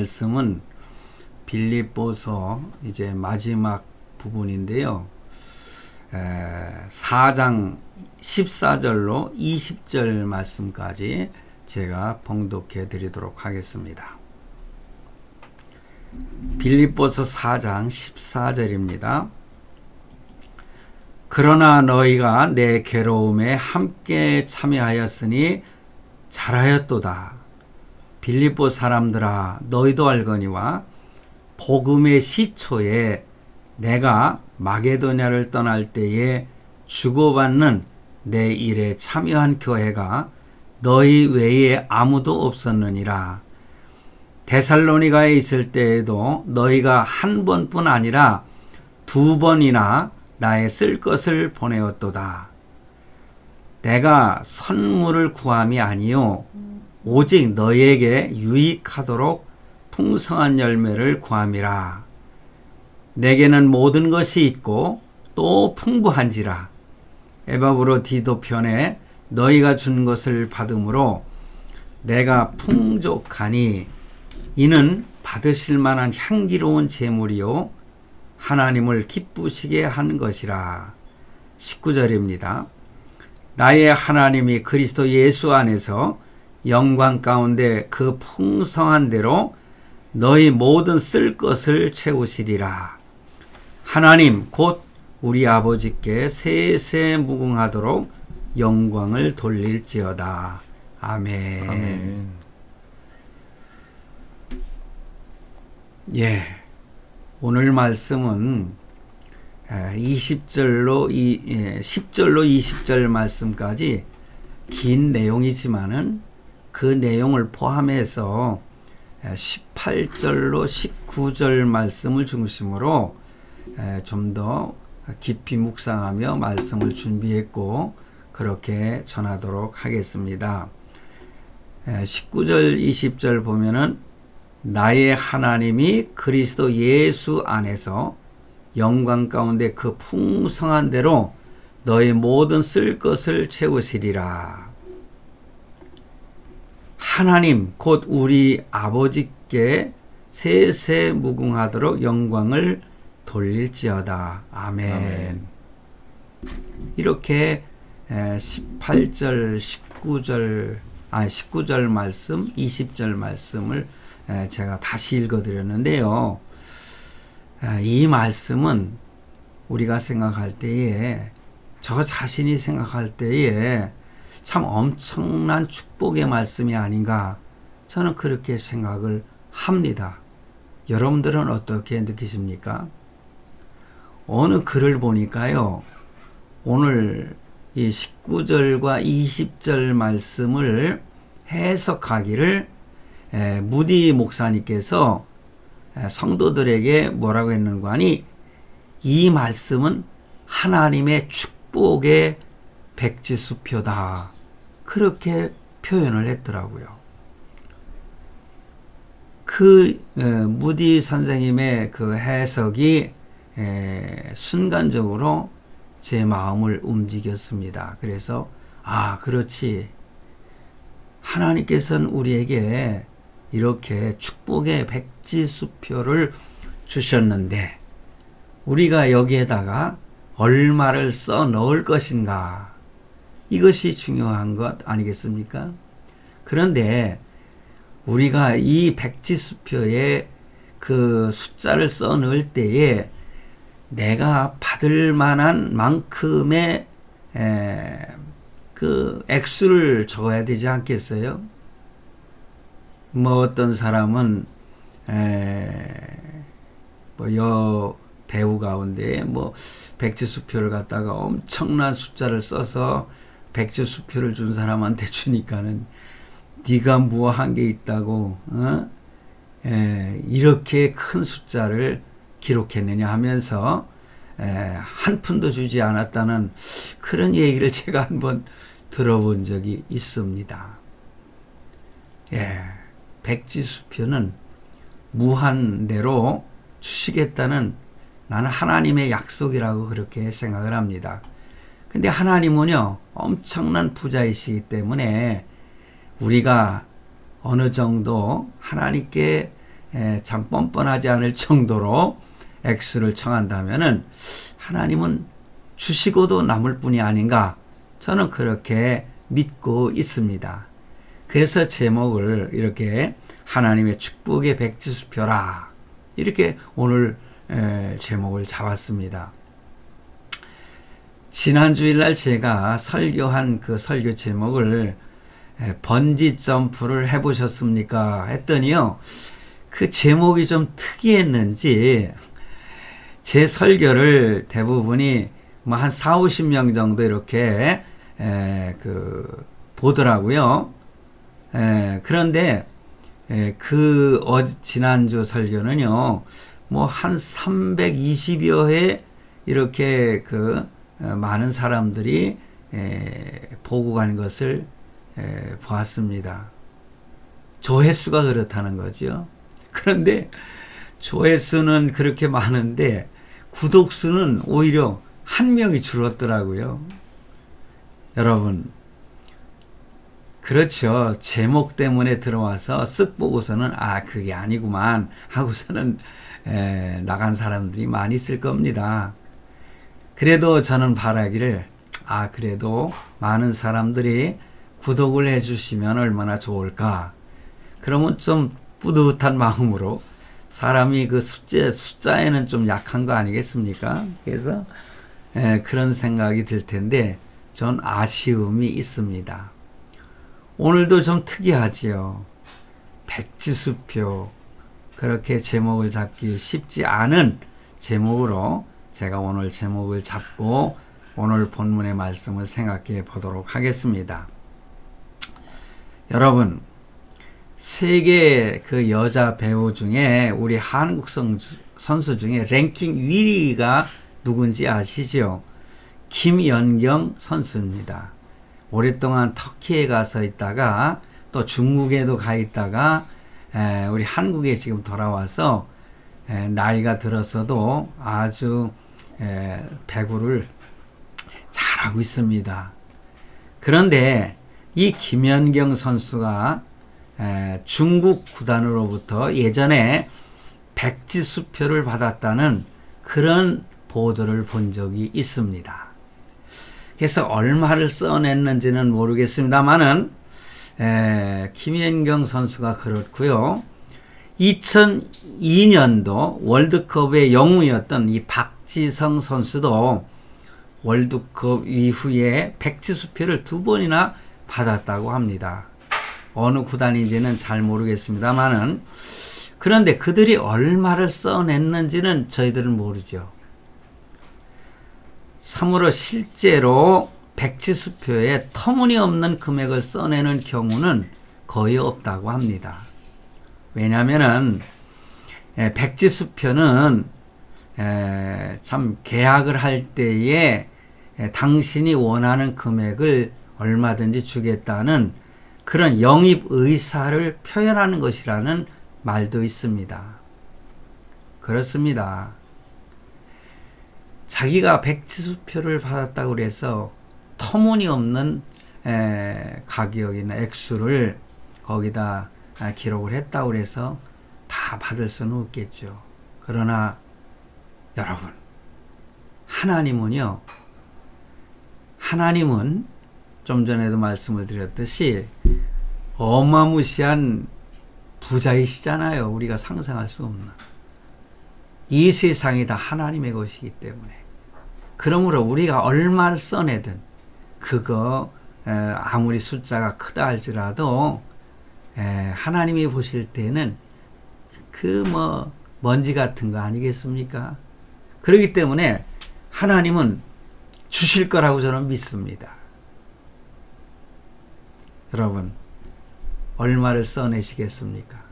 말씀은 빌립보서 이제 마지막 부분인데요. 4장 14절로 20절 말씀까지 제가 봉독해 드리도록 하겠습니다. 빌립보서 4장 14절입니다. 그러나 너희가 내 괴로움에 함께 참여하였으니 잘하였도다. 빌립보 사람들아, 너희도 알거니와 복음의 시초에 내가 마게도냐를 떠날 때에 주고받는 내 일에 참여한 교회가 너희 외에 아무도 없었느니라. 데살로니가에 있을 때에도 너희가 한 번뿐 아니라 2번이나 나의 쓸 것을 보내었도다. 내가 선물을 구함이 아니요 오직 너희에게 유익하도록 풍성한 열매를 구함이라. 내게는 모든 것이 있고 또 풍부한지라. 에바브로디도 편에 너희가 준 것을 받음으로 내가 풍족하니 이는 받으실 만한 향기로운 제물이요 하나님을 기쁘시게 한 것이라. 19절입니다. 나의 하나님이 그리스도 예수 안에서 영광 가운데 그 풍성한 대로 너희 모든 쓸 것을 채우시리라. 하나님 곧 우리 아버지께 세세 무궁하도록 영광을 돌릴지어다. 아멘. 아멘. 예, 오늘 말씀은 10절로 20절 말씀까지 긴 내용이지만은 그 내용을 포함해서 18절로 19절 말씀을 중심으로 좀 더 깊이 묵상하며 말씀을 준비했고 그렇게 전하도록 하겠습니다. 19절 20절 보면은 나의 하나님이 그리스도 예수 안에서 영광 가운데 그 풍성한 대로 너의 모든 쓸 것을 채우시리라. 하나님 곧 우리 아버지께 세세 무궁하도록 영광을 돌릴지어다. 아멘. 아멘. 이렇게 18절, 19절 말씀, 20절 말씀을 제가 다시 읽어드렸는데요. 이 말씀은 우리가 생각할 때에, 저 자신이 생각할 때에 참 엄청난 축복의 말씀이 아닌가, 저는 그렇게 생각을 합니다. 여러분들은 어떻게 느끼십니까? 어느 글을 보니까요, 오늘 이 19절과 20절 말씀을 해석하기를 무디 목사님께서 성도들에게 뭐라고 했는가 하니, 이 말씀은 하나님의 축복의 백지수표다, 그렇게 표현을 했더라고요. 그 무디 선생님의 그 해석이 순간적으로 제 마음을 움직였습니다. 그래서 그렇지, 하나님께서는 우리에게 이렇게 축복의 백지수표를 주셨는데 우리가 여기에다가 얼마를 써 넣을 것인가, 이것이 중요한 것 아니겠습니까? 그런데 우리가 이 백지수표에 그 숫자를 써 넣을 때에 내가 받을 만한 만큼의 그 액수를 적어야 되지 않겠어요? 뭐 어떤 사람은 뭐 배우 가운데 뭐 백지수표를 갖다가 엄청난 숫자를 써서 백지수표를 준 사람한테 주니까는 네가 뭐 한 게 있다고 이렇게 큰 숫자를 기록했느냐 하면서 한 푼도 주지 않았다는 그런 얘기를 제가 한번 들어본 적이 있습니다. 백지수표는 무한대로 주시겠다는, 나는 하나님의 약속이라고 그렇게 생각을 합니다. 근데 하나님은요, 엄청난 부자이시기 때문에 우리가 어느 정도 하나님께 참 뻔뻔하지 않을 정도로 액수를 청한다면은 하나님은 주시고도 남을 뿐이 아닌가, 저는 그렇게 믿고 있습니다. 그래서 제목을 이렇게 하나님의 축복의 백지수표라, 이렇게 오늘 제목을 잡았습니다. 지난 주일날 제가 설교한 그 설교 제목을 번지 점프를 해보셨습니까? 했더니요, 그 제목이 좀 특이했는지 제 설교를 대부분이 뭐 한 40-50명 정도 이렇게 보더라고요. 그런데 지난주 설교는요, 뭐 한 320여 회 이렇게 많은 사람들이 보고 간 것을 보았습니다. 조회수가 그렇다는 거죠. 그런데 조회수는 그렇게 많은데 구독수는 오히려 한 명이 줄었더라고요. 여러분, 그렇죠. 제목 때문에 들어와서 쓱 보고서는 그게 아니구만 하고서는 나간 사람들이 많이 있을 겁니다. 그래도 저는 바라기를 그래도 많은 사람들이 구독을 해주시면 얼마나 좋을까. 그러면 좀 뿌듯한 마음으로, 사람이 그 숫자에는 좀 약한 거 아니겠습니까? 그래서 그런 생각이 들 텐데 전 아쉬움이 있습니다. 오늘도 좀 특이하지요. 백지수표, 그렇게 제목을 잡기 쉽지 않은 제목으로 제가 오늘 제목을 잡고 오늘 본문의 말씀을 생각해 보도록 하겠습니다. 여러분, 세계 그 여자 배우 중에 우리 한국 선수 중에 랭킹 1위가 누군지 아시죠? 김연경 선수입니다. 오랫동안 터키에 가서 있다가 또 중국에도 가 있다가 우리 한국에 지금 돌아와서 나이가 들어서도 아주 배구를 잘하고 있습니다. 그런데 이 김연경 선수가 중국 구단으로부터 예전에 백지수표를 받았다는 그런 보도를 본 적이 있습니다. 그래서 얼마를 써냈는지는 모르겠습니다만은 김연경 선수가 그렇고요. 2002년도 월드컵의 영웅이었던 이 박지성 선수도 월드컵 이후에 백지수표를 2번이나 받았다고 합니다. 어느 구단인지는 잘 모르겠습니다만은, 그런데 그들이 얼마를 써냈는지는 저희들은 모르죠. 참으로 실제로 백지수표에 터무니없는 금액을 써내는 경우는 거의 없다고 합니다. 왜냐하면은 백지수표는 참 계약을 할 때에 당신이 원하는 금액을 얼마든지 주겠다는 그런 영입 의사를 표현하는 것이라는 말도 있습니다. 그렇습니다. 자기가 백지수표를 받았다고 해서 터무니없는 가격이나 액수를 거기다 기록을 했다고 해서 다 받을 수는 없겠죠. 그러나 여러분, 하나님은 좀 전에도 말씀을 드렸듯이 어마무시한 부자이시잖아요. 우리가 상상할 수 없는. 이 세상이 다 하나님의 것이기 때문에. 그러므로 우리가 얼마를 써내든 그거 아무리 숫자가 크다 할지라도 하나님이 보실 때는 먼지 같은 거 아니겠습니까? 그렇기 때문에 하나님은 주실 거라고 저는 믿습니다. 여러분, 얼마를 써내시겠습니까?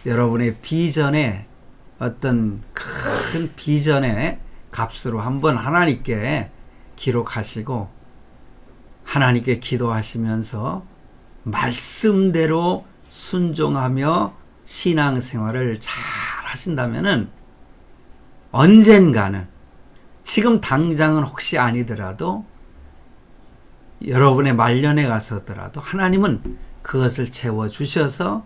여러분의 비전에, 어떤 큰 비전의 값으로 한번 하나님께 기록하시고 하나님께 기도하시면서 말씀대로 순종하며 신앙생활을 잘 하신다면은 언젠가는, 지금 당장은 혹시 아니더라도 여러분의 말년에 가서더라도 하나님은 그것을 채워주셔서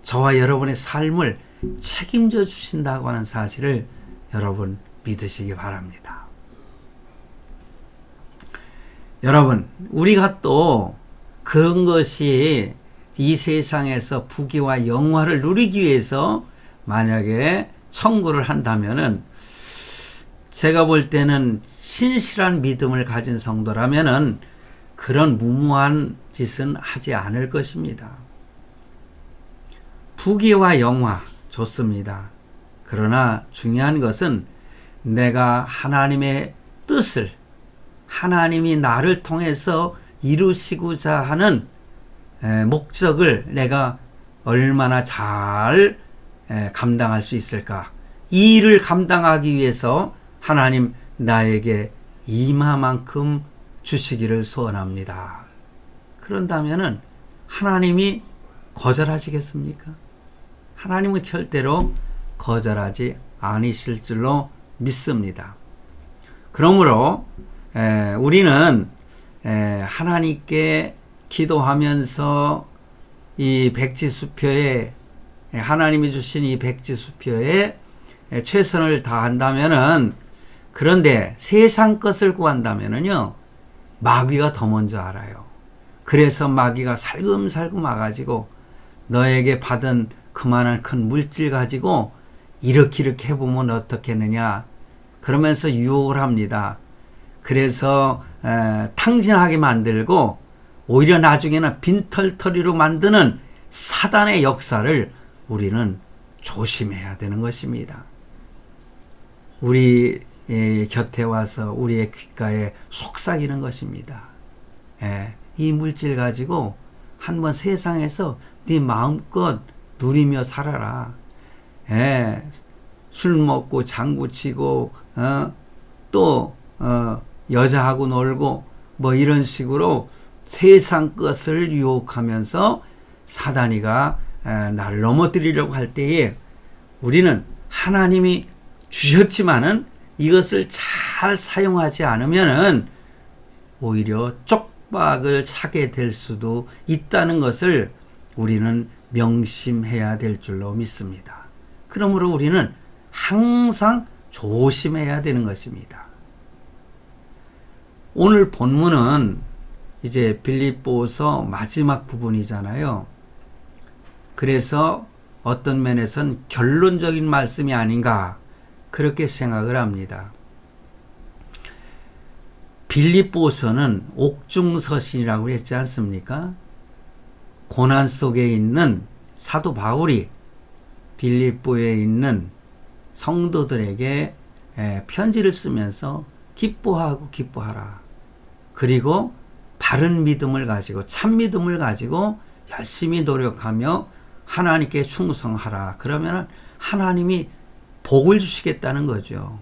저와 여러분의 삶을 책임져 주신다고 하는 사실을 여러분 믿으시기 바랍니다. 여러분, 우리가 또 그런 것이 이 세상에서 부귀와 영화를 누리기 위해서 만약에 청구를 한다면은, 제가 볼 때는 신실한 믿음을 가진 성도라면은 그런 무모한 짓은 하지 않을 것입니다. 부귀와 영화 좋습니다. 그러나 중요한 것은 내가 하나님의 뜻을, 하나님이 나를 통해서 이루시고자 하는 목적을 내가 얼마나 잘 감당할 수 있을까? 이 일을 감당하기 위해서 하나님 나에게 이마만큼 주시기를 소원합니다. 그런다면은 하나님이 거절하시겠습니까? 하나님은 절대로 거절하지 않으실 줄로 믿습니다. 그러므로 우리는 하나님께 기도하면서 이 백지수표에, 하나님이 주신 이 백지수표에 최선을 다한다면은, 그런데 세상 것을 구한다면은요, 마귀가 더 먼저 알아요. 그래서 마귀가 살금살금 와가지고 너에게 받은 그만한 큰 물질 가지고 이렇게 해보면 어떻겠느냐 그러면서 유혹을 합니다. 그래서 탕진하게 만들고 오히려 나중에는 빈털터리로 만드는 사단의 역사를 우리는 조심해야 되는 것입니다. 우리 곁에 와서 우리의 귓가에 속삭이는 것입니다. 이 물질 가지고 한번 세상에서 네 마음껏 누리며 살아라. 술 먹고 장구 치고 또 여자하고 놀고 뭐 이런 식으로 세상 것을 유혹하면서 사단이가 나를 넘어뜨리려고 할 때에 우리는 하나님이 주셨지만은 이것을 잘 사용하지 않으면은 오히려 쪽박을 차게 될 수도 있다는 것을 우리는 명심해야 될 줄로 믿습니다. 그러므로 우리는 항상 조심해야 되는 것입니다. 오늘 본문은 이제 빌립보서 마지막 부분이잖아요. 그래서 어떤 면에선 결론적인 말씀이 아닌가 그렇게 생각을 합니다. 빌립보서는 옥중서신이라고 했지 않습니까? 고난 속에 있는 사도 바울이 빌립보에 있는 성도들에게 편지를 쓰면서 기뻐하고 기뻐하라. 그리고 바른 믿음을 가지고 참 믿음을 가지고 열심히 노력하며 하나님께 충성하라. 그러면 하나님이 복을 주시겠다는 거죠.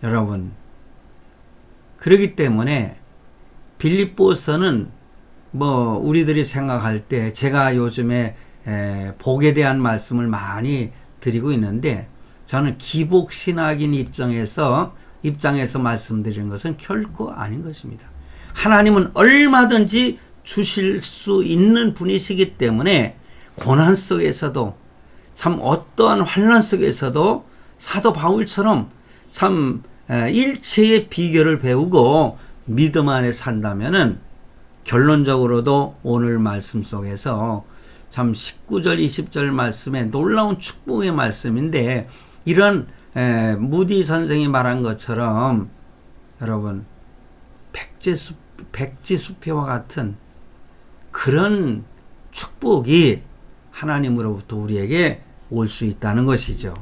여러분, 그렇기 때문에 빌립보서는 뭐 우리들이 생각할 때 제가 요즘에 복에 대한 말씀을 많이 드리고 있는데 저는 기복신학인 입장에서 말씀드리는 것은 결코 아닌 것입니다. 하나님은 얼마든지 주실 수 있는 분이시기 때문에 고난 속에서도 참 어떠한 환난 속에서도 사도 바울처럼 참 일체의 비결을 배우고 믿음 안에 산다면은 결론적으로도 오늘 말씀 속에서 참 19절 20절 말씀에 놀라운 축복의 말씀인데 이런 무디 선생이 말한 것처럼 여러분 백지수표와 같은 그런 축복이 하나님으로부터 우리에게 올 수 있다는 것이죠.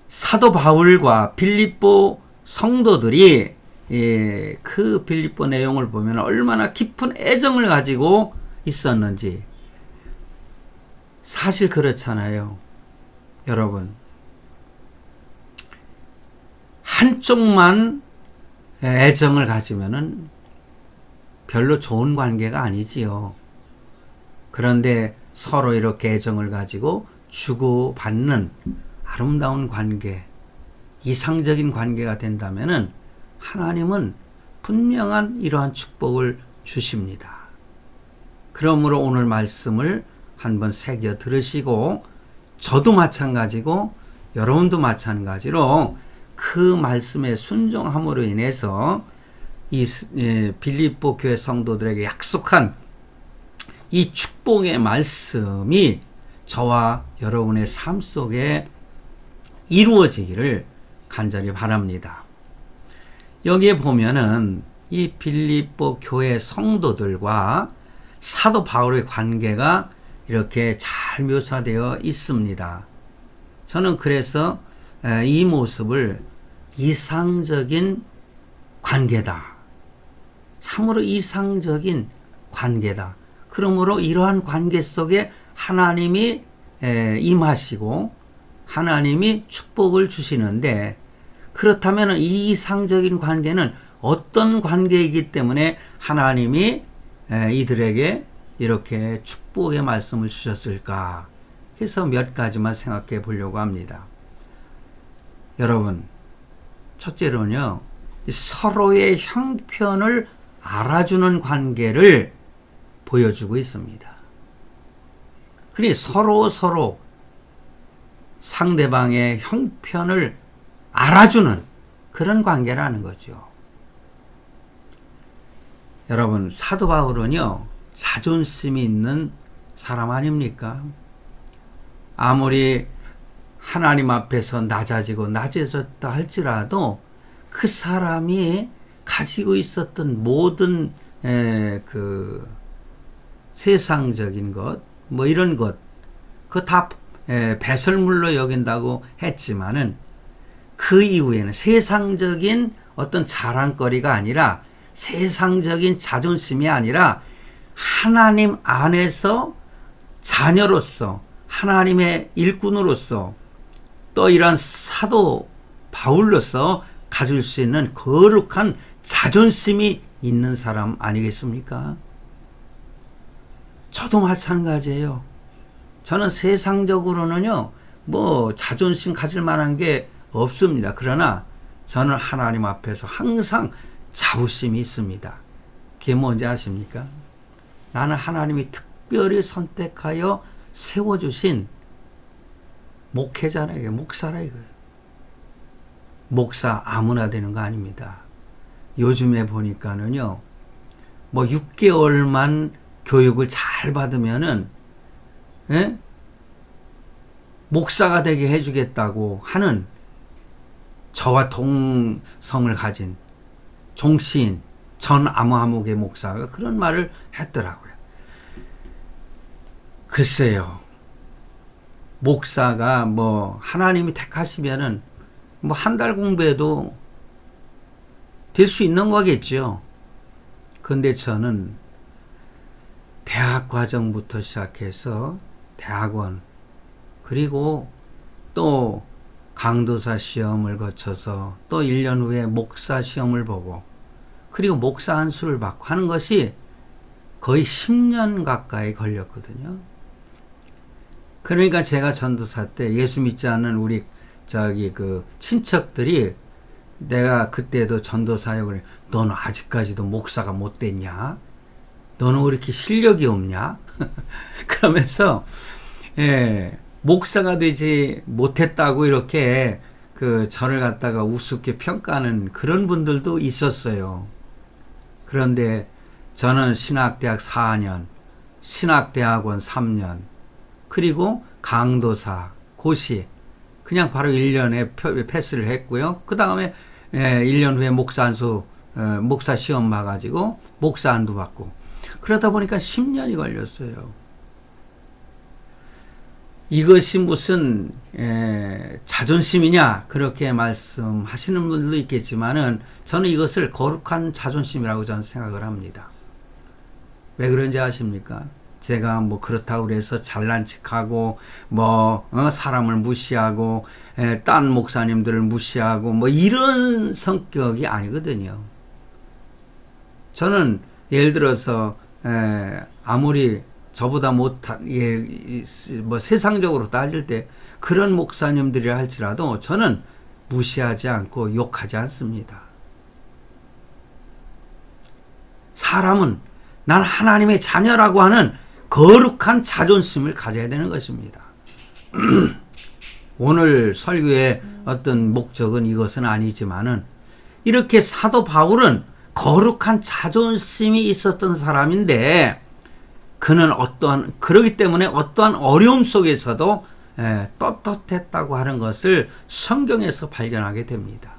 사도 바울과 빌립보 성도들이 그 빌립보 내용을 보면 얼마나 깊은 애정을 가지고 있었는지 사실 그렇잖아요. 여러분 한쪽만 애정을 가지면은 별로 좋은 관계가 아니지요. 그런데 서로 이렇게 애정을 가지고 주고받는 아름다운 관계, 이상적인 관계가 된다면은 하나님은 분명한 이러한 축복을 주십니다. 그러므로 오늘 말씀을 한번 새겨 들으시고, 저도 마찬가지고 여러분도 마찬가지로 그 말씀에 순종함으로 인해서 이 빌립보 교회 성도들에게 약속한 이 축복의 말씀이 저와 여러분의 삶 속에 이루어지기를 간절히 바랍니다. 여기에 보면은 이 빌립보 교회 성도들과 사도 바울의 관계가 이렇게 잘 묘사되어 있습니다. 저는 그래서 이 모습을 이상적인 관계다. 참으로 이상적인 관계다. 그러므로 이러한 관계 속에 하나님이 임하시고 하나님이 축복을 주시는데, 그렇다면 이 이상적인 관계는 어떤 관계이기 때문에 하나님이 이들에게 이렇게 축복의 말씀을 주셨을까? 해서 몇 가지만 생각해 보려고 합니다. 여러분, 첫째로는요, 서로의 형편을 알아주는 관계를 보여주고 있습니다. 그러니 서로 상대방의 형편을 알아주는 그런 관계라는 거죠. 여러분, 사도 바울은요, 자존심이 있는 사람 아닙니까? 아무리 하나님 앞에서 낮아졌다 할지라도 그 사람이 가지고 있었던 모든 그 세상적인 것, 뭐 이런 것, 그거 다 배설물로 여긴다고 했지만은 그 이후에는 세상적인 어떤 자랑거리가 아니라, 세상적인 자존심이 아니라 하나님 안에서 자녀로서, 하나님의 일꾼으로서, 또 이러한 사도 바울로서 가질 수 있는 거룩한 자존심이 있는 사람 아니겠습니까? 저도 마찬가지예요. 저는 세상적으로는요, 뭐 자존심 가질 만한 게 없습니다. 그러나 저는 하나님 앞에서 항상 자부심이 있습니다. 그게 뭔지 아십니까? 나는 하나님이 특별히 선택하여 세워주신 목회자라 이거예요. 목사라 이거예요. 목사 아무나 되는 거 아닙니다. 요즘에 보니까는요, 뭐 6개월만 교육을 잘 받으면은 목사가 되게 해주겠다고 하는 저와 동성을 가진 종시인 전 아무아무개 목사가 그런 말을 했더라고요. 글쎄요, 목사가 뭐 하나님이 택하시면은 뭐 한 달 공부해도 될 수 있는 거겠죠. 근데 저는 대학 과정부터 시작해서 대학원, 그리고 또 강도사 시험을 거쳐서 또 1년 후에 목사 시험을 보고, 그리고 목사 안수를 받고 하는 것이 거의 10년 가까이 걸렸거든요. 그러니까 제가 전도사 때 예수 믿지 않는 우리 그 친척들이, 내가 그때도 전도사역을, 너는 아직까지도 목사가 못 됐냐? 너는 왜 이렇게 실력이 없냐? 그러면서 목사가 되지 못했다고 이렇게 저를 갖다가 우습게 평가하는 그런 분들도 있었어요. 그런데 저는 신학대학 4년, 신학대학원 3년, 그리고 강도사, 고시, 그냥 바로 1년에 패스를 했고요. 그 다음에 1년 후에 목사 안수, 목사 시험 봐가지고 목사 안도 받고, 그러다 보니까 10년이 걸렸어요. 이것이 무슨 자존심이냐 그렇게 말씀하시는 분들도 있겠지만은, 저는 이것을 거룩한 자존심이라고 저는 생각을 합니다. 왜 그런지 아십니까? 제가 뭐 그렇다고 해서 잘난 척하고 사람을 무시하고 딴 목사님들을 무시하고 뭐 이런 성격이 아니거든요. 저는 예를 들어서 아무리 저보다 못한, 뭐 세상적으로 따질 때 그런 목사님들이라 할지라도 저는 무시하지 않고 욕하지 않습니다. 사람은 난 하나님의 자녀라고 하는 거룩한 자존심을 가져야 되는 것입니다. 오늘 설교의 어떤 목적은 이것은 아니지만은 이렇게 사도 바울은 거룩한 자존심이 있었던 사람인데 그는 그러기 때문에 어떠한 어려움 속에서도 떳떳했다고 하는 것을 성경에서 발견하게 됩니다.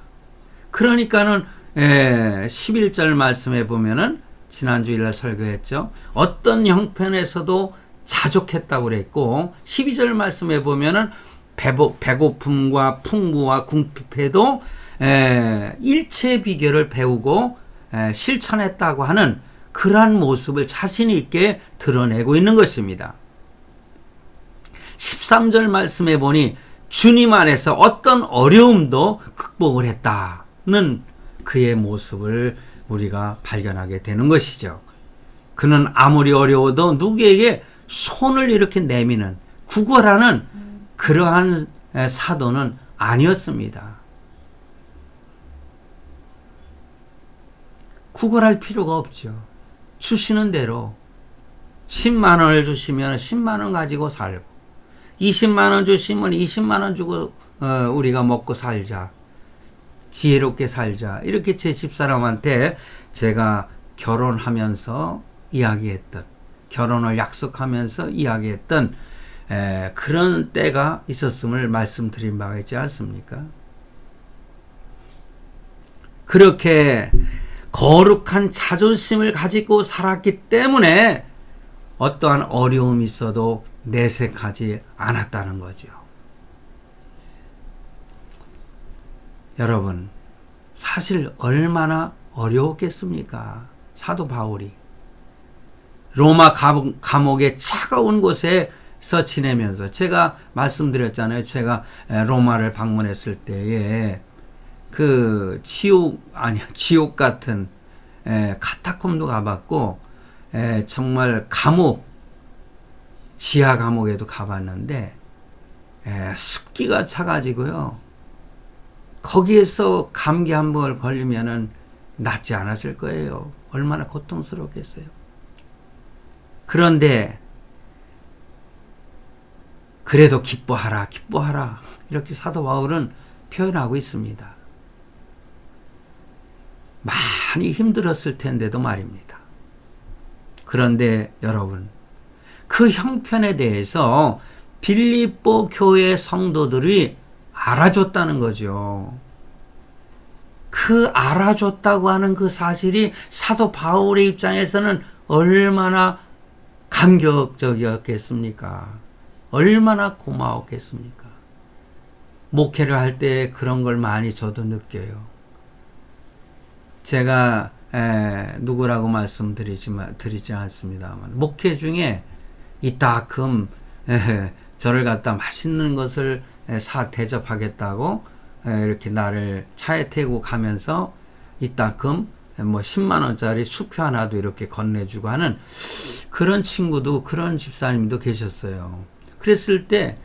그러니까는 11절 말씀에 보면은 지난주일날 설교했죠. 어떤 형편에서도 자족했다고 그랬고 12절 말씀에 보면은 배고픔과 풍부와 궁핍해도 일체 비결을 배우고 실천했다고 하는 그러한 모습을 자신 있게 드러내고 있는 것입니다. 13절 말씀에 보니 주님 안에서 어떤 어려움도 극복을 했다는 그의 모습을 우리가 발견하게 되는 것이죠. 그는 아무리 어려워도 누구에게 손을 이렇게 내미는 구걸하는 그러한 사도는 아니었습니다. 구걸할 필요가 없죠. 주시는 대로 10만 원을 주시면 10만 원 가지고 살고 20만 원 주시면 20만 원 주고 우리가 먹고 살자. 지혜롭게 살자. 이렇게 제 집사람한테 제가 결혼하면서 이야기했던, 결혼을 약속하면서 이야기했던 그런 때가 있었음을 말씀드린 바가 있지 않습니까? 그렇게 거룩한 자존심을 가지고 살았기 때문에 어떠한 어려움이 있어도 내색하지 않았다는 거죠. 여러분, 사실 얼마나 어려웠겠습니까? 사도 바울이 로마 감옥의 차가운 곳에서 지내면서, 제가 말씀드렸잖아요. 제가 로마를 방문했을 때에 그 지옥 같은 카타콤도 가봤고 정말 지하 감옥에도 가봤는데 습기가 차가지고요. 거기에서 감기 한 번 걸리면은 낫지 않았을 거예요. 얼마나 고통스럽겠어요. 그런데 그래도 기뻐하라, 기뻐하라, 이렇게 사도 바울은 표현하고 있습니다. 많이 힘들었을 텐데도 말입니다. 그런데 여러분, 그 형편에 대해서 빌립보 교회 성도들이 알아줬다는 거죠. 그 알아줬다고 하는 그 사실이 사도 바울의 입장에서는 얼마나 감격적이었겠습니까? 얼마나 고마웠겠습니까? 목회를 할 때 그런 걸 많이 저도 느껴요. 제가 누구라고 드리지 않습니다만 목회 중에 이따금 저를 갖다 맛있는 것을 대접하겠다고 이렇게 나를 차에 태우고 가면서 이따금 10만 원짜리 수표 하나도 이렇게 건네주고 하는 그런 친구도, 그런 집사님도 계셨어요. 그랬을 때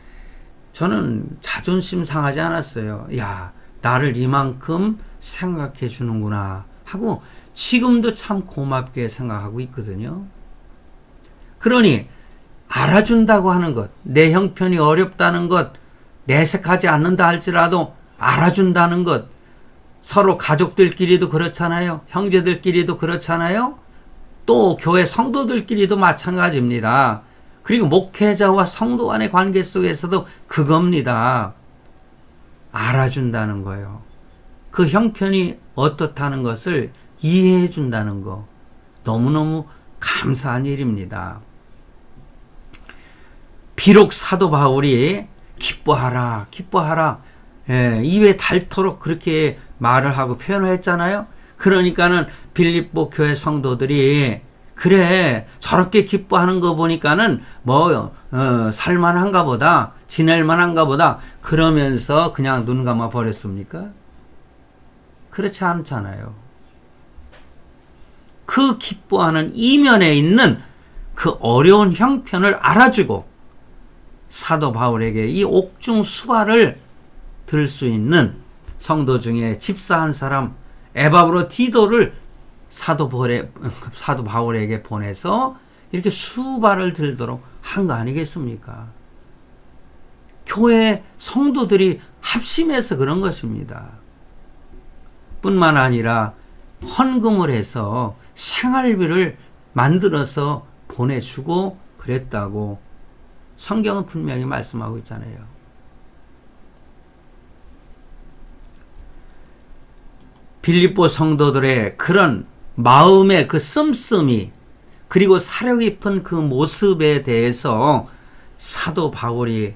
저는 자존심 상하지 않았어요. 야, 나를 이만큼 생각해 주는구나 하고 지금도 참 고맙게 생각하고 있거든요. 그러니 알아준다고 하는 것, 내 형편이 어렵다는 것, 내색하지 않는다 할지라도 알아준다는 것, 서로 가족들끼리도 그렇잖아요. 형제들끼리도 그렇잖아요. 또 교회 성도들끼리도 마찬가지입니다. 그리고 목회자와 성도 간의 관계 속에서도 그겁니다. 알아준다는 거예요. 그 형편이 어떻다는 것을 이해해 준다는 거, 너무너무 감사한 일입니다. 비록 사도 바울이 기뻐하라, 기뻐하라, 입에 닳도록 그렇게 말을 하고 표현을 했잖아요. 그러니까는 빌립보 교회 성도들이 그래, 저렇게 기뻐하는 거 보니까는 살만한가 보다, 지낼만한가 보다 그러면서 그냥 눈 감아 버렸습니까? 그렇지 않잖아요. 그 기뻐하는 이면에 있는 그 어려운 형편을 알아주고 사도 바울에게 이 옥중수발을 들 수 있는 성도 중에 집사 한 사람 에바브로 디도를 사도 바울에게 보내서 이렇게 수발을 들도록 한 거 아니겠습니까? 교회 성도들이 합심해서 그런 것입니다. 뿐만 아니라 헌금을 해서 생활비를 만들어서 보내주고 그랬다고 성경은 분명히 말씀하고 있잖아요. 빌립보 성도들의 그런 마음의 그 씀씀이 그리고 사려 깊은 그 모습에 대해서 사도 바울이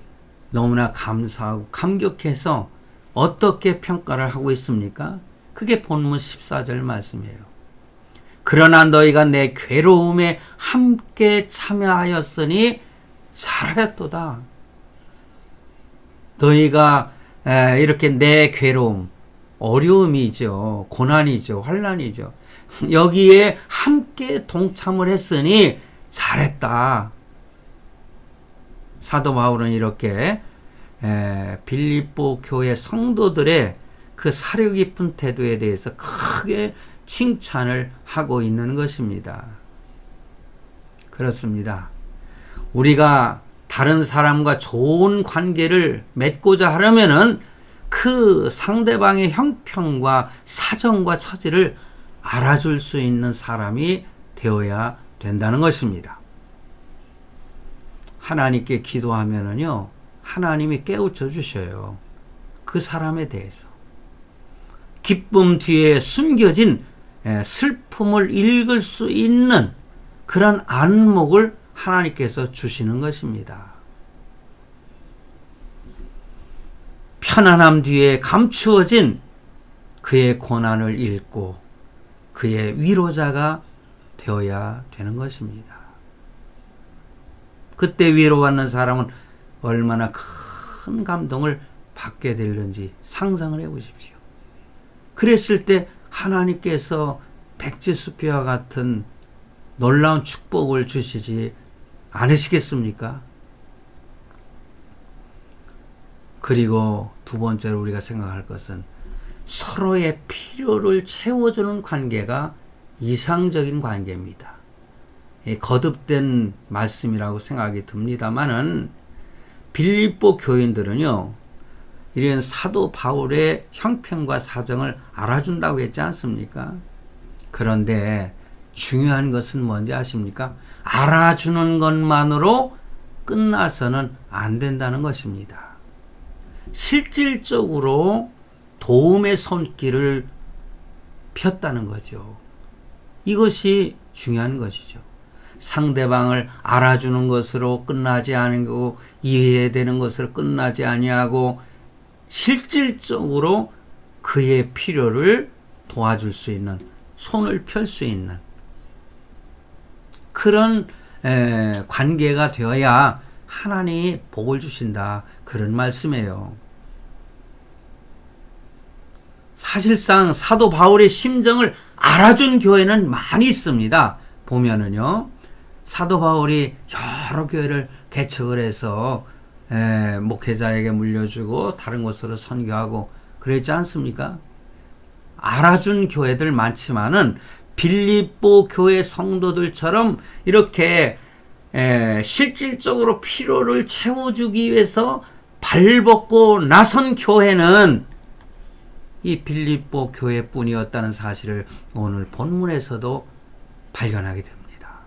너무나 감사하고 감격해서 어떻게 평가를 하고 있습니까? 그게 본문 14절 말씀이에요. 그러나 너희가 내 괴로움에 함께 참여하였으니 잘하였도다. 너희가 이렇게 내 괴로움, 어려움이죠. 고난이죠. 환난이죠. 여기에 함께 동참을 했으니 잘했다. 사도 바울은 이렇게 빌립보 교회 성도들의 그 사려 깊은 태도에 대해서 크게 칭찬을 하고 있는 것입니다. 그렇습니다. 우리가 다른 사람과 좋은 관계를 맺고자 하려면은 그 상대방의 형편과 사정과 처지를 알아줄 수 있는 사람이 되어야 된다는 것입니다. 하나님께 기도하면은요, 하나님이 깨우쳐 주셔요. 그 사람에 대해서. 기쁨 뒤에 숨겨진 슬픔을 읽을 수 있는 그런 안목을 하나님께서 주시는 것입니다. 편안함 뒤에 감추어진 그의 고난을 읽고 그의 위로자가 되어야 되는 것입니다. 그때 위로받는 사람은 얼마나 큰 감동을 받게 되는지 상상을 해보십시오. 그랬을 때 하나님께서 백지수표와 같은 놀라운 축복을 주시지 않으시겠습니까? 그리고 두 번째로 우리가 생각할 것은 서로의 필요를 채워주는 관계가 이상적인 관계입니다. 거듭된 말씀이라고 생각이 듭니다만은 빌립보 교인들은요, 이런 사도 바울의 형편과 사정을 알아준다고 했지 않습니까? 그런데 중요한 것은 뭔지 아십니까? 알아주는 것만으로 끝나서는 안 된다는 것입니다. 실질적으로 도움의 손길을 폈다는 거죠. 이것이 중요한 것이죠. 상대방을 알아주는 것으로 끝나지 않고 이해되는 것으로 끝나지 아니하고 실질적으로 그의 필요를 도와줄 수 있는, 손을 펼 수 있는 그런 관계가 되어야 하나님이 복을 주신다. 그런 말씀이에요. 사실상 사도 바울의 심정을 알아준 교회는 많이 있습니다. 보면은요, 사도 바울이 여러 교회를 개척을 해서 목회자에게 물려주고 다른 곳으로 선교하고 그랬지 않습니까? 알아준 교회들 많지만은 빌립보 교회 성도들처럼 이렇게 실질적으로 필요를 채워주기 위해서 발벗고 나선 교회는 이 빌립보 교회뿐이었다는 사실을 오늘 본문에서도 발견하게 됩니다.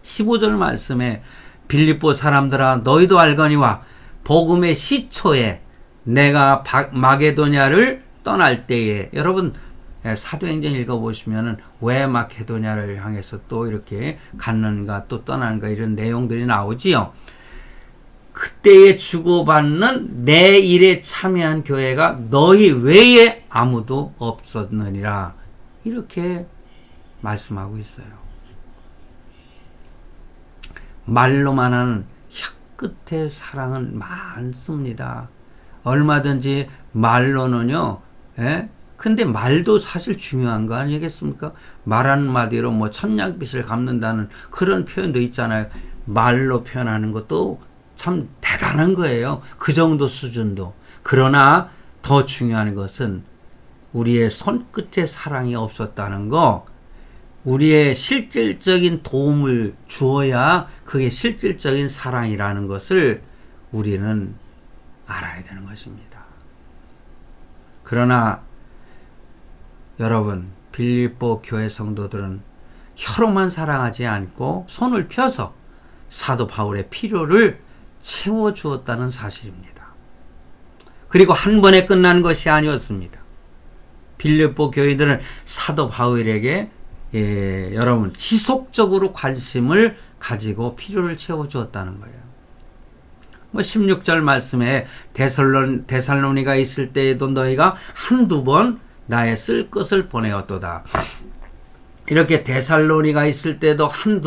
15절 말씀에 빌립보 사람들아 너희도 알거니와 복음의 시초에 내가 마게도냐를 떠날 때에, 여러분 사도행전 읽어보시면 왜 마게도냐를 향해서 또 이렇게 갔는가 또 떠나는가 이런 내용들이 나오지요. 그때에 주고받는 내 일에 참여한 교회가 너희 외에 아무도 없었느니라, 이렇게 말씀하고 있어요. 말로만 하는 혀끝의 사랑은 많습니다. 얼마든지 말로는요, 근데 말도 사실 중요한 거 아니겠습니까? 말 한마디로 뭐 천냥빚을 갚는다는 그런 표현도 있잖아요. 말로 표현하는 것도 참 대단한 거예요. 그 정도 수준도. 그러나 더 중요한 것은 우리의 손끝에 사랑이 없었다는 거, 우리의 실질적인 도움을 주어야 그게 실질적인 사랑이라는 것을 우리는 알아야 되는 것입니다. 그러나 여러분, 빌립보 교회 성도들은 혀로만 사랑하지 않고 손을 펴서 사도 바울의 필요를 채워주었다는 사실입니다. 그리고 한 번에 끝난 것이 아니었습니다. 빌립보 교인들은 사도 바울에게 여러분 지속적으로 관심을 가지고 필요를 채워주었다는 거예요. 16절 말씀에 데살로니가 있을 때에도 너희가 한두 번 나의 쓸 것을 보내었도다. 이렇게 데살로니가 있을 때도 한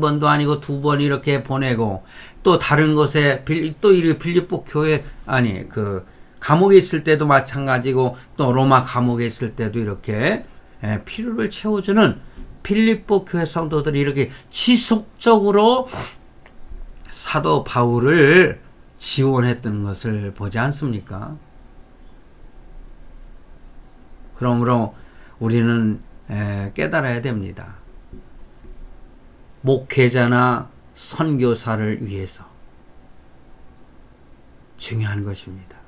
번도 아니고 두 번 이렇게 보내고, 또 다른 곳에 또 빌립보 교회 감옥에 있을 때도 마찬가지고, 또 로마 감옥에 있을 때도 이렇게 필요를 채워주는 빌립보 교회 성도들이 이렇게 지속적으로 사도 바울을 지원했던 것을 보지 않습니까? 그러므로 우리는 깨달아야 됩니다. 목회자나 선교사를 위해서 중요한 것입니다.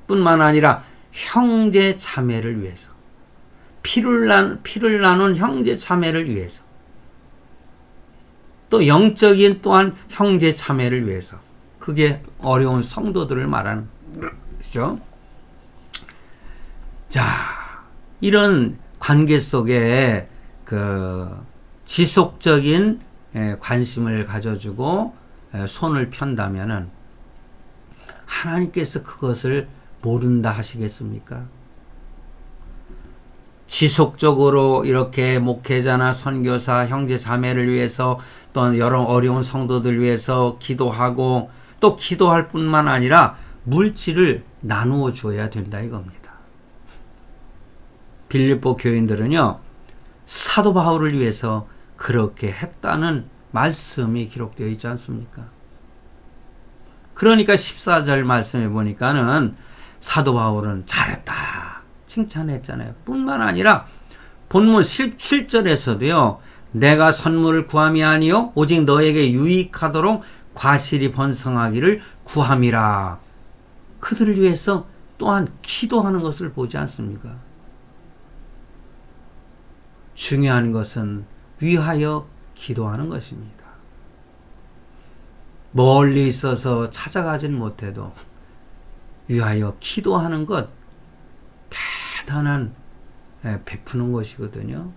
뿐만 아니라 형제 자매를 위해서, 피를 나눈 형제 자매를 위해서, 또 영적인 또한 형제 자매를 위해서, 그게 어려운 성도들을 말하는 것이죠. 자, 이런 관계 속에 지속적인 관심을 가져주고 손을 편다면은 하나님께서 그것을 모른다 하시겠습니까? 지속적으로 이렇게 목회자나 선교사, 형제 자매를 위해서, 또 여러 어려운 성도들 위해서 기도하고, 또 기도할 뿐만 아니라 물질을 나누어 줘야 된다 이겁니다. 빌립보 교인들은요, 사도 바울을 위해서 그렇게 했다는 말씀이 기록되어 있지 않습니까? 그러니까 14절 말씀에 보니까는 사도 바울은 잘했다 칭찬했잖아요. 뿐만 아니라 본문 17절에서도요, 내가 선물을 구함이 아니요 오직 너에게 유익하도록 과실이 번성하기를 구함이라. 그들을 위해서 또한 기도하는 것을 보지 않습니까? 중요한 것은 위하여 기도하는 것입니다. 멀리 있어서 찾아가진 못해도 위하여 기도하는 것, 대단한 베푸는 것이거든요.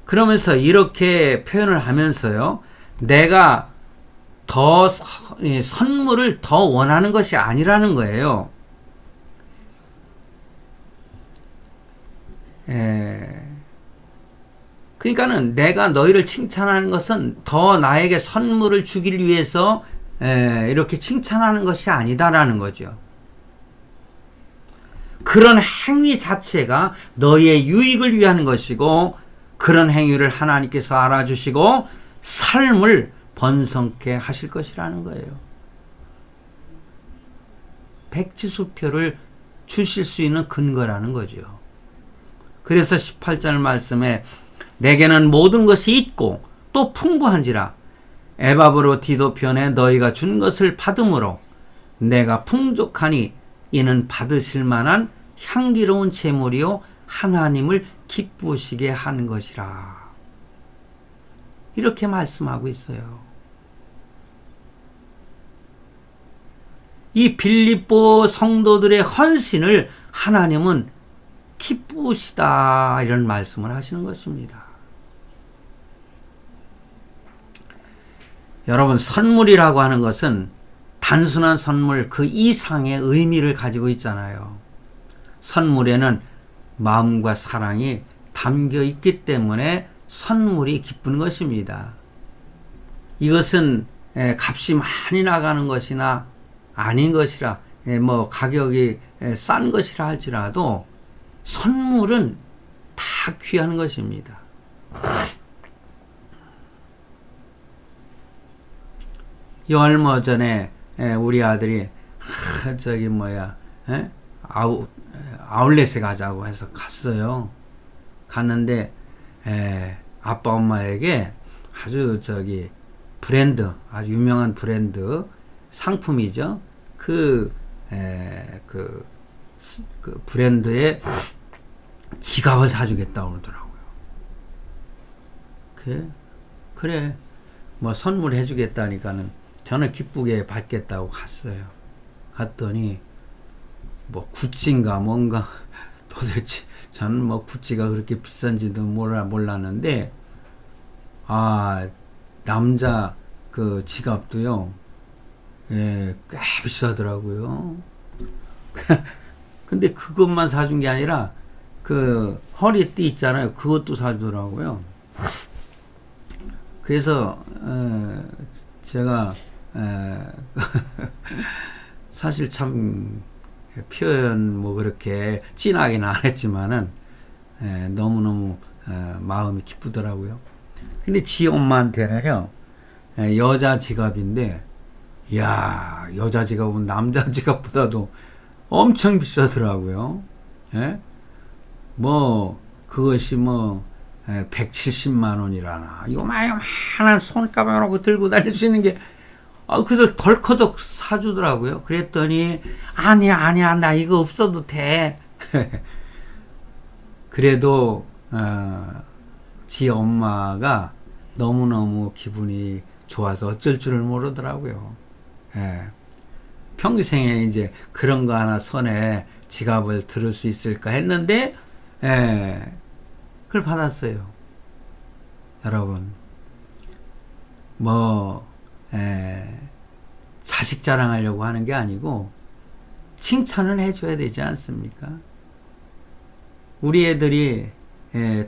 그러면서 이렇게 표현을 하면서요, 내가 더 선물을 더 원하는 것이 아니라는 거예요. 그러니까는 내가 너희를 칭찬하는 것은 더 나에게 선물을 주길 위해서 이렇게 칭찬하는 것이 아니다라는 거죠. 그런 행위 자체가 너희의 유익을 위한 것이고, 그런 행위를 하나님께서 알아주시고 삶을 번성케 하실 것이라는 거예요. 백지수표를 주실 수 있는 근거라는 거죠. 그래서 18절 말씀에 내게는 모든 것이 있고 또 풍부한지라 에바브로 디도 편에 너희가 준 것을 받음으로 내가 풍족하니 이는 받으실 만한 향기로운 제물이요 하나님을 기쁘시게 하는 것이라. 이렇게 말씀하고 있어요. 이 빌립보 성도들의 헌신을 하나님은 기쁘시다, 이런 말씀을 하시는 것입니다. 여러분, 선물이라고 하는 것은 단순한 선물 그 이상의 의미를 가지고 있잖아요. 선물에는 마음과 사랑이 담겨 있기 때문에 선물이 기쁜 것입니다. 이것은 값이 많이 나가는 것이나 아닌 것이라, 가격이 싼 것이라 할지라도 선물은 다 귀한 것입니다. 얼마 전에 우리 아들이 아울렛에 가자고 해서 갔어요. 갔는데 아빠 엄마에게 아주 브랜드, 아주 유명한 브랜드 상품이죠. 그 브랜드의 지갑을 사주겠다고 그러더라고요. 그래, 뭐 선물해 주겠다니까는 저는 기쁘게 받겠다고 갔어요. 갔더니 뭐 구찌인가 뭔가 도대체 저는 뭐 구찌가 그렇게 비싼지도 몰랐는데 남자 그 지갑도요, 꽤 비싸더라고요. 근데 그것만 사준 게 아니라 그 허리띠 있잖아요. 그것도 사주더라고요. 그래서 제가 사실 참 표현 뭐 그렇게 진하게는 안 했지만은 너무너무 마음이 기쁘더라고요. 근데 지 엄마한테는요, 여자 지갑인데, 이야, 여자 지갑은 남자 지갑보다도 엄청 비싸더라고요. 예? 뭐 그것이 뭐 170만 원이라나, 요만한 손가방을 놓고 들고 다닐 수 있는 게, 그래서 덜커덕 사주더라고요. 그랬더니 아니야 나 이거 없어도 돼. 그래도 지 엄마가 너무너무 기분이 좋아서 어쩔 줄을 모르더라고요. 평생에 이제 그런 거 하나 손에 지갑을 들을 수 있을까 했는데 그걸 받았어요. 여러분, 뭐 자식 자랑하려고 하는 게 아니고 칭찬은 해줘야 되지 않습니까? 우리 애들이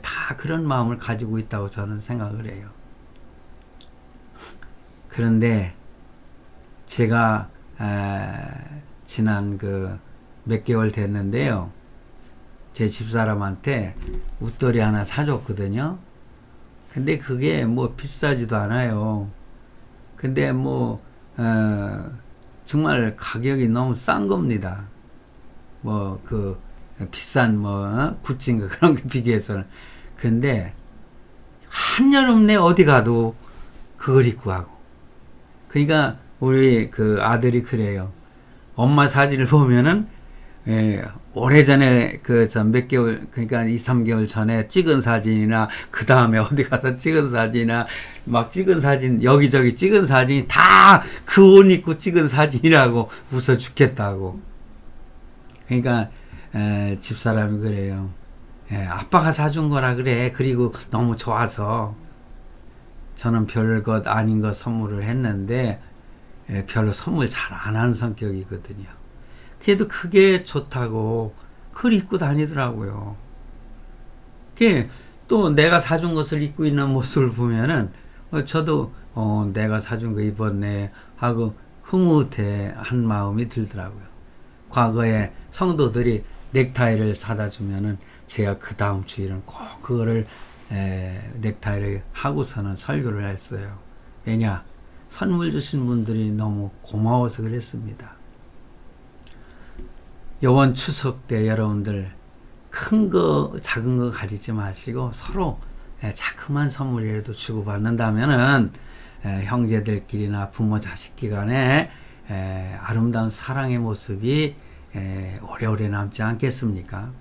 다 그런 마음을 가지고 있다고 저는 생각을 해요. 그런데 제가 지난 몇 개월 됐는데요, 제 집사람한테 웃돌이 하나 사줬거든요. 근데 그게 뭐 비싸지도 않아요. 근데 뭐 정말 가격이 너무 싼 겁니다. 뭐 비싼 구찌인가 그런 게 비교해서는. 근데 한여름 내 어디 가도 그걸 입고 가고. 그러니까 우리 아들이 그래요. 엄마 사진을 보면은 오래전에 몇 개월, 그러니까 2, 3개월 전에 찍은 사진이나 그 다음에 어디 가서 찍은 사진이나 막 찍은 사진, 여기저기 찍은 사진이 다 그 옷 입고 찍은 사진이라고 웃어 죽겠다고. 그러니까 집사람이 그래요. 아빠가 사준 거라 그래. 그리고 너무 좋아서 저는 별것 아닌 거 선물을 했는데 별로 선물 잘 안 하는 성격이거든요. 그래도 그게 좋다고 그걸 입고 다니더라고요. 그게 또 내가 사준 것을 입고 있는 모습을 보면은 저도 내가 사준 거 입었네 하고 흐뭇해한 마음이 들더라고요. 과거에 성도들이 넥타이를 사다 주면은 제가 그 다음 주일은 꼭 그거를 넥타이를 하고서는 설교를 했어요. 왜냐? 선물 주신 분들이 너무 고마워서 그랬습니다. 이번 추석 때 여러분들 큰 거 작은 거 가리지 마시고 서로 자그만 선물이라도 주고받는다면은 형제들끼리나 부모 자식끼리 간에 아름다운 사랑의 모습이 오래오래 남지 않겠습니까?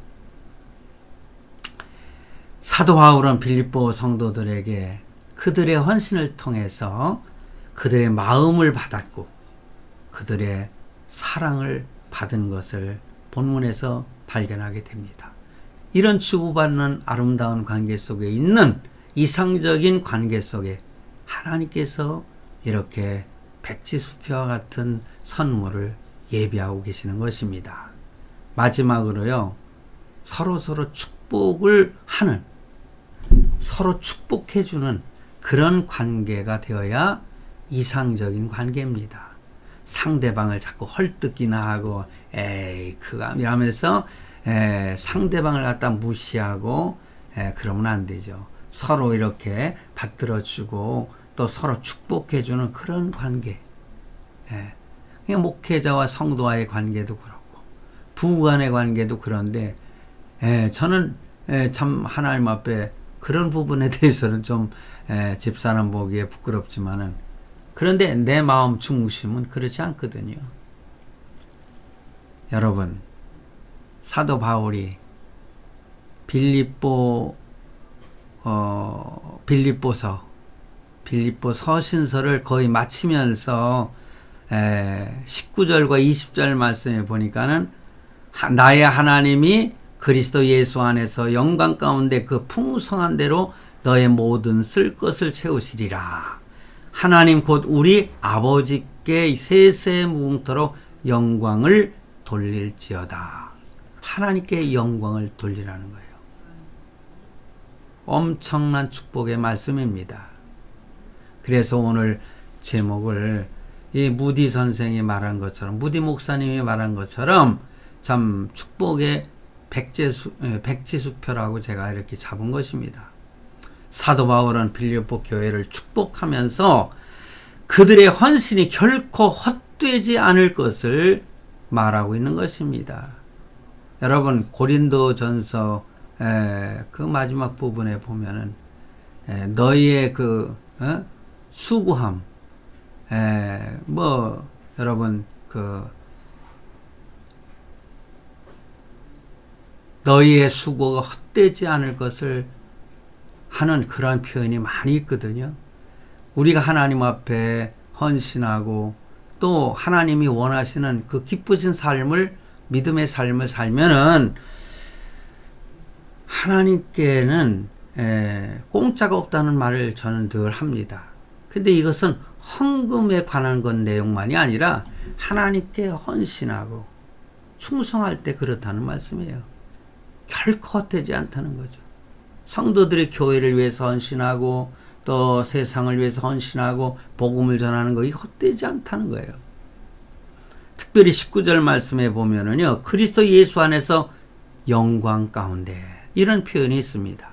사도 바울은 빌립보 성도들에게 그들의 헌신을 통해서 그들의 마음을 받았고 그들의 사랑을 받은 것을 본문에서 발견하게 됩니다. 이런 주고받는 아름다운 관계 속에 있는 이상적인 관계 속에 하나님께서 이렇게 백지수표와 같은 선물을 예비하고 계시는 것입니다. 마지막으로요, 서로 축복을 하는, 서로 축복해주는 그런 관계가 되어야 이상적인 관계입니다. 상대방을 자꾸 헐뜯기나 하고 이러면서 상대방을 갖다 무시하고 그러면 안 되죠. 서로 이렇게 받들어주고 또 서로 축복해주는 그런 관계. 그냥 목회자와 성도와의 관계도 그렇고 부부간의 관계도 그런데 저는 참 하나님 앞에 그런 부분에 대해서는 좀 집사람 보기에 부끄럽지만은 그런데 내 마음 중심은 그렇지 않거든요. 여러분, 사도 바울이 빌립보 서신서를 거의 마치면서 19절과 20절 말씀에 보니까는 나의 하나님이 그리스도 예수 안에서 영광 가운데 그 풍성한 대로 너의 모든 쓸 것을 채우시리라. 하나님 곧 우리 아버지께 세세 무궁토록 영광을 돌릴지어다. 하나님께 영광을 돌리라는 거예요. 엄청난 축복의 말씀입니다. 그래서 오늘 제목을 이 무디 선생이 말한 것처럼, 무디 목사님이 말한 것처럼 참 축복의 백지수표라고 제가 이렇게 잡은 것입니다. 사도 바울은 빌립보 교회를 축복하면서 그들의 헌신이 결코 헛되지 않을 것을 말하고 있는 것입니다. 여러분, 고린도전서 그 마지막 부분에 보면은 너희의 그 수고함, 여러분 너희의 수고가 헛되지 않을 것을 하는 그러한 표현이 많이 있거든요. 우리가 하나님 앞에 헌신하고 또 하나님이 원하시는 그 기쁘신 삶을, 믿음의 삶을 살면은 하나님께는 공짜가 없다는 말을 저는 늘 합니다. 근데 이것은 헌금에 관한 건 내용만이 아니라 하나님께 헌신하고 충성할 때 그렇다는 말씀이에요. 결코 헛되지 않다는 거죠. 성도들이 교회를 위해서 헌신하고 또 세상을 위해서 헌신하고 복음을 전하는 거, 이거 헛되지 않다는 거예요. 특별히 19절 말씀에 보면은요, 그리스도 예수 안에서 영광 가운데, 이런 표현이 있습니다.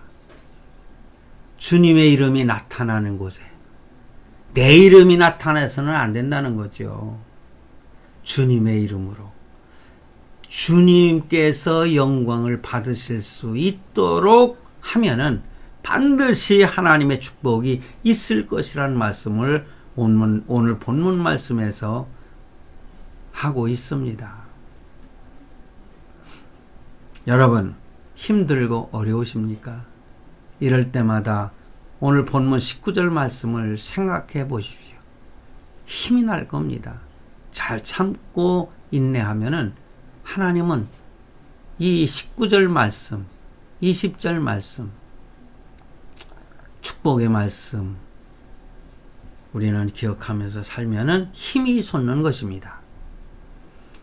주님의 이름이 나타나는 곳에 내 이름이 나타나서는 안 된다는 거죠. 주님의 이름으로 주님께서 영광을 받으실 수 있도록 하면은 반드시 하나님의 축복이 있을 것이라는 말씀을 오늘 본문 말씀에서 하고 있습니다. 여러분, 힘들고 어려우십니까? 이럴 때마다 오늘 본문 19절 말씀을 생각해 보십시오. 힘이 날 겁니다. 잘 참고 인내하면은 하나님은 이 19절 말씀, 20절 말씀, 축복의 말씀 우리는 기억하면서 살면은 힘이 솟는 것입니다.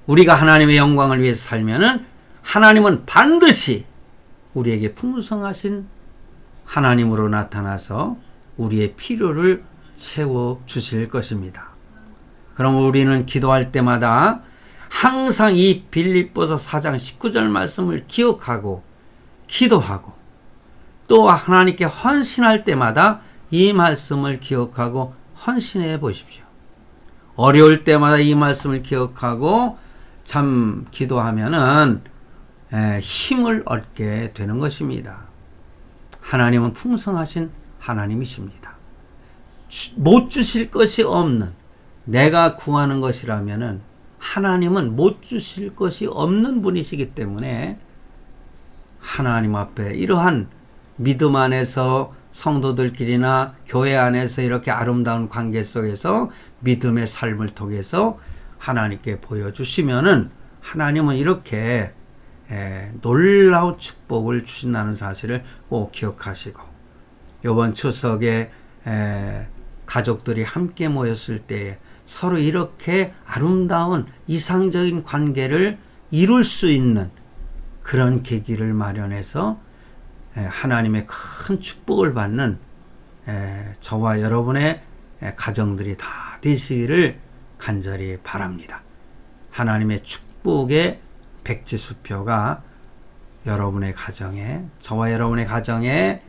우리가 하나님의 영광을 위해서 살면은 하나님은 반드시 우리에게 풍성하신 하나님으로 나타나서 우리의 필요를 채워 주실 것입니다. 그럼 우리는 기도할 때마다 항상 이 빌립보서 4장 19절 말씀을 기억하고 기도하고 또 하나님께 헌신할 때마다 이 말씀을 기억하고 헌신해 보십시오. 어려울 때마다 이 말씀을 기억하고 참 기도하면은 힘을 얻게 되는 것입니다. 하나님은 풍성하신 하나님이십니다. 못 주실 것이 없는, 내가 구하는 것이라면은 하나님은 못 주실 것이 없는 분이시기 때문에 하나님 앞에 이러한 믿음 안에서 성도들끼리나 교회 안에서 이렇게 아름다운 관계 속에서 믿음의 삶을 통해서 하나님께 보여주시면은 하나님은 이렇게 놀라운 축복을 주신다는 사실을 꼭 기억하시고, 이번 추석에 가족들이 함께 모였을 때 서로 이렇게 아름다운 이상적인 관계를 이룰 수 있는 그런 계기를 마련해서 하나님의 큰 축복을 받는 저와 여러분의 가정들이 다 되시기를 간절히 바랍니다. 하나님의 축복의 백지수표가 여러분의 가정에, 저와 여러분의 가정에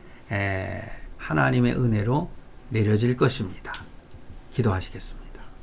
하나님의 은혜로 내려질 것입니다. 기도하시겠습니다.